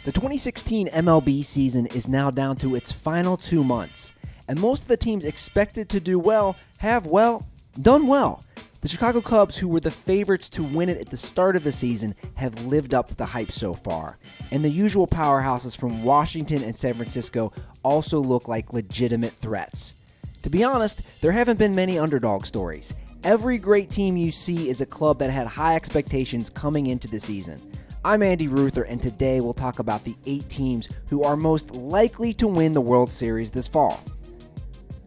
The 2016 MLB season is now down to its final 2 months, and most of the teams expected to do well have, done well. The Chicago Cubs, who were the favorites to win it at the start of the season, have lived up to the hype so far, and the usual powerhouses from Washington and San Francisco also look like legitimate threats. To be honest, there haven't been many underdog stories. Every great team you see is a club that had high expectations coming into the season. I'm Andy Ruther, and today we'll talk about the 8 teams who are most likely to win the World Series this fall.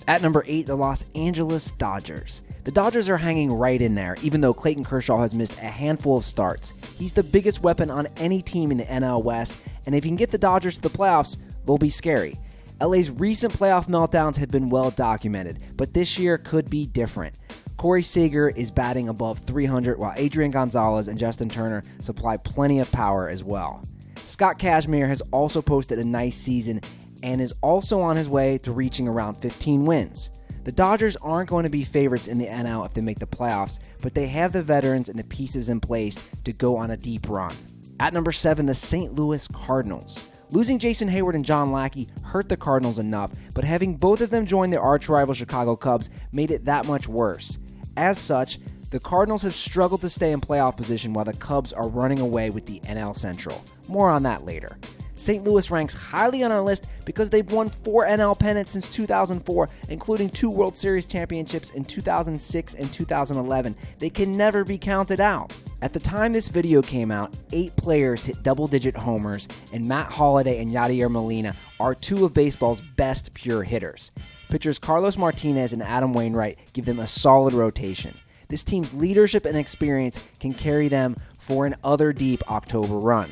At number 8, the Los Angeles Dodgers. The Dodgers are hanging right in there, even though Clayton Kershaw has missed a handful of starts. He's the biggest weapon on any team in the NL West, and if you can get the Dodgers to the playoffs, they'll be scary. LA's recent playoff meltdowns have been well documented, but this year could be different. Corey Seager is batting above 300, while Adrian Gonzalez and Justin Turner supply plenty of power as well. Scott Kazmir has also posted a nice season and is also on his way to reaching around 15 wins. The Dodgers aren't going to be favorites in the NL if they make the playoffs, but they have the veterans and the pieces in place to go on a deep run. At number 7, the St. Louis Cardinals. Losing Jason Hayward and John Lackey hurt the Cardinals enough, but having both of them join their arch-rival Chicago Cubs made it that much worse. As such, the Cardinals have struggled to stay in playoff position while the Cubs are running away with the NL Central. More on that later. St. Louis ranks highly on our list because they've won 4 NL pennants since 2004, including 2 World Series championships in 2006 and 2011. They can never be counted out. At the time this video came out, 8 players hit double-digit homers, and Matt Holliday and Yadier Molina are 2 of baseball's best pure hitters. Pitchers Carlos Martinez and Adam Wainwright give them a solid rotation. This team's leadership and experience can carry them for an other deep October run.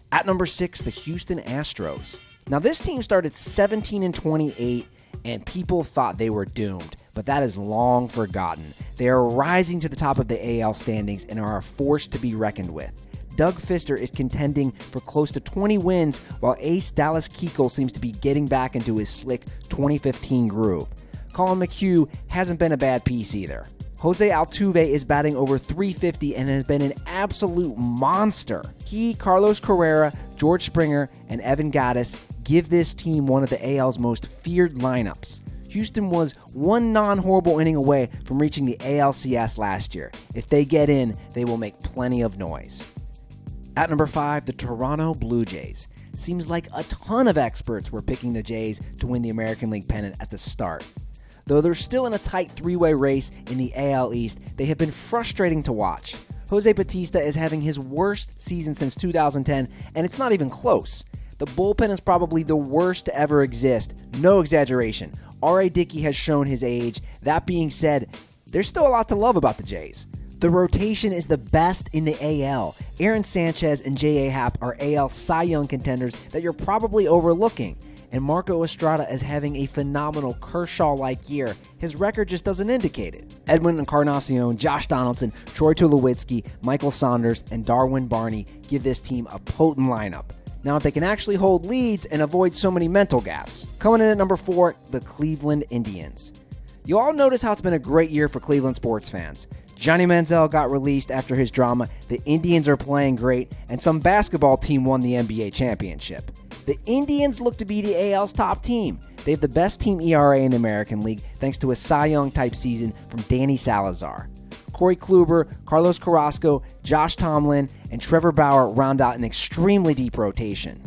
At number 6, the Houston Astros. Now this team started 17-28, and people thought they were doomed, but that is long forgotten. They are rising to the top of the AL standings and are a force to be reckoned with. Doug Fister is contending for close to 20 wins, while ace Dallas Keuchel seems to be getting back into his slick 2015 groove. Colin McHugh hasn't been a bad piece either. Jose Altuve is batting over 350 and has been an absolute monster. He, Carlos Correa, George Springer, and Evan Gattis give this team one of the AL's most feared lineups. Houston was one non-horrible inning away from reaching the ALCS last year. If they get in, they will make plenty of noise. At number 5, the Toronto Blue Jays. Seems like a ton of experts were picking the Jays to win the American League pennant at the start. Though they're still in a tight 3-way race in the AL East, they have been frustrating to watch. Jose Bautista is having his worst season since 2010, and it's not even close. The bullpen is probably the worst to ever exist. No exaggeration. R.A. Dickey has shown his age. That being said, there's still a lot to love about the Jays. The rotation is the best in the AL. Aaron Sanchez and J.A. Happ are AL Cy Young contenders that you're probably overlooking. And Marco Estrada is having a phenomenal Kershaw-like year. His record just doesn't indicate it. Edwin Encarnacion, Josh Donaldson, Troy Tulowitzki, Michael Saunders, and Darwin Barney give this team a potent lineup. Now, if they can actually hold leads and avoid so many mental gaps. Coming in at number 4, the Cleveland Indians. You all notice how it's been a great year for Cleveland sports fans. Johnny Manziel got released after his drama, the Indians are playing great, and some basketball team won the NBA championship. The Indians look to be the AL's top team. They have the best team ERA in the American League thanks to a Cy Young-type season from Danny Salazar. Corey Kluber, Carlos Carrasco, Josh Tomlin, and Trevor Bauer round out an extremely deep rotation.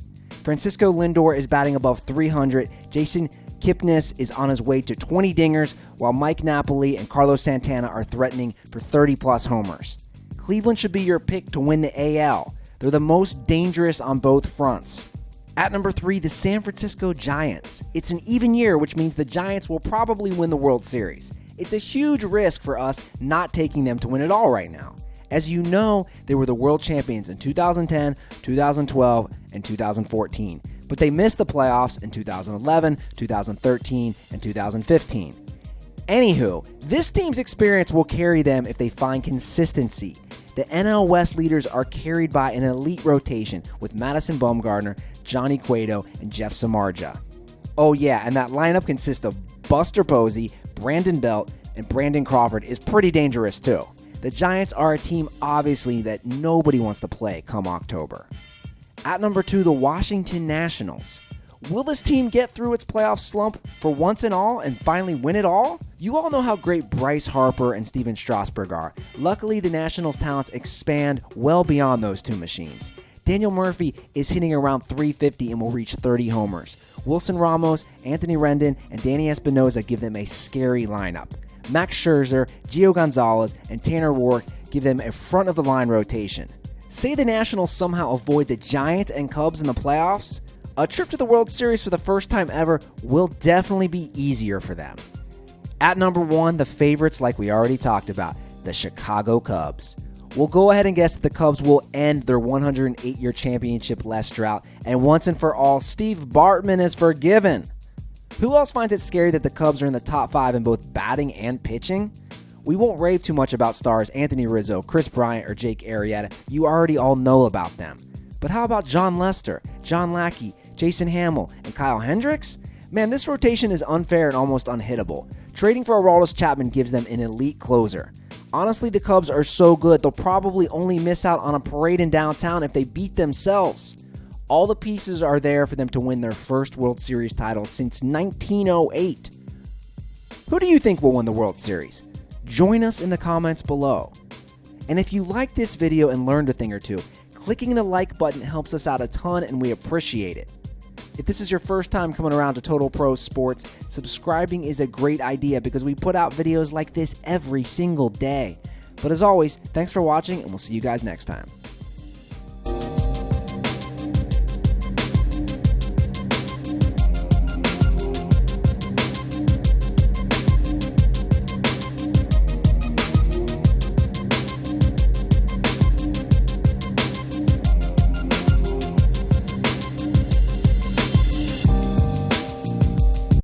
Francisco Lindor is batting above 300, Jason Kipnis is on his way to 20 dingers, while Mike Napoli and Carlos Santana are threatening for 30-plus homers. Cleveland should be your pick to win the AL. They're the most dangerous on both fronts. At number 3, the San Francisco Giants. It's an even year, which means the Giants will probably win the World Series. It's a huge risk for us not taking them to win it all right now. As you know, they were the world champions in 2010, 2012, and 2014. But they missed the playoffs in 2011, 2013, and 2015. Anywho, this team's experience will carry them if they find consistency. The NL West leaders are carried by an elite rotation with Madison Bumgarner, Johnny Cueto, and Jeff Samardzija. Oh yeah, and that lineup consists of Buster Posey, Brandon Belt, and Brandon Crawford is pretty dangerous too. The Giants are a team obviously that nobody wants to play come October. At number 2, the Washington Nationals. Will this team get through its playoff slump for once and all and finally win it all? You all know how great Bryce, Harper, and Steven Strasburg are. Luckily, the Nationals' talents expand well beyond those two machines. Daniel Murphy is hitting around 350 and will reach 30 homers. Wilson Ramos, Anthony Rendon, and Danny Espinosa give them a scary lineup. Max Scherzer, Gio Gonzalez, and Tanner Roark give them a front-of-the-line rotation. Say the Nationals somehow avoid the Giants and Cubs in the playoffs, a trip to the World Series for the first time ever will definitely be easier for them. At number 1, the favorites like we already talked about, the Chicago Cubs. We'll go ahead and guess that the Cubs will end their 108-year championship-less drought, and once and for all, Steve Bartman is forgiven. Who else finds it scary that the Cubs are in the top 5 in both batting and pitching? We won't rave too much about stars Anthony Rizzo, Chris Bryant, or Jake Arrieta. You already all know about them. But how about John Lester, John Lackey, Jason Hamill, and Kyle Hendricks? Man, this rotation is unfair and almost unhittable. Trading for Aroldis Chapman gives them an elite closer. Honestly, the Cubs are so good, they'll probably only miss out on a parade in downtown if they beat themselves. All the pieces are there for them to win their first World Series title since 1908. Who do you think will win the World Series? Join us in the comments below. And if you like this video and learned a thing or two, clicking the like button helps us out a ton and we appreciate it. If this is your first time coming around to Total Pro Sports, subscribing is a great idea because we put out videos like this every single day. But as always, thanks for watching and we'll see you guys next time.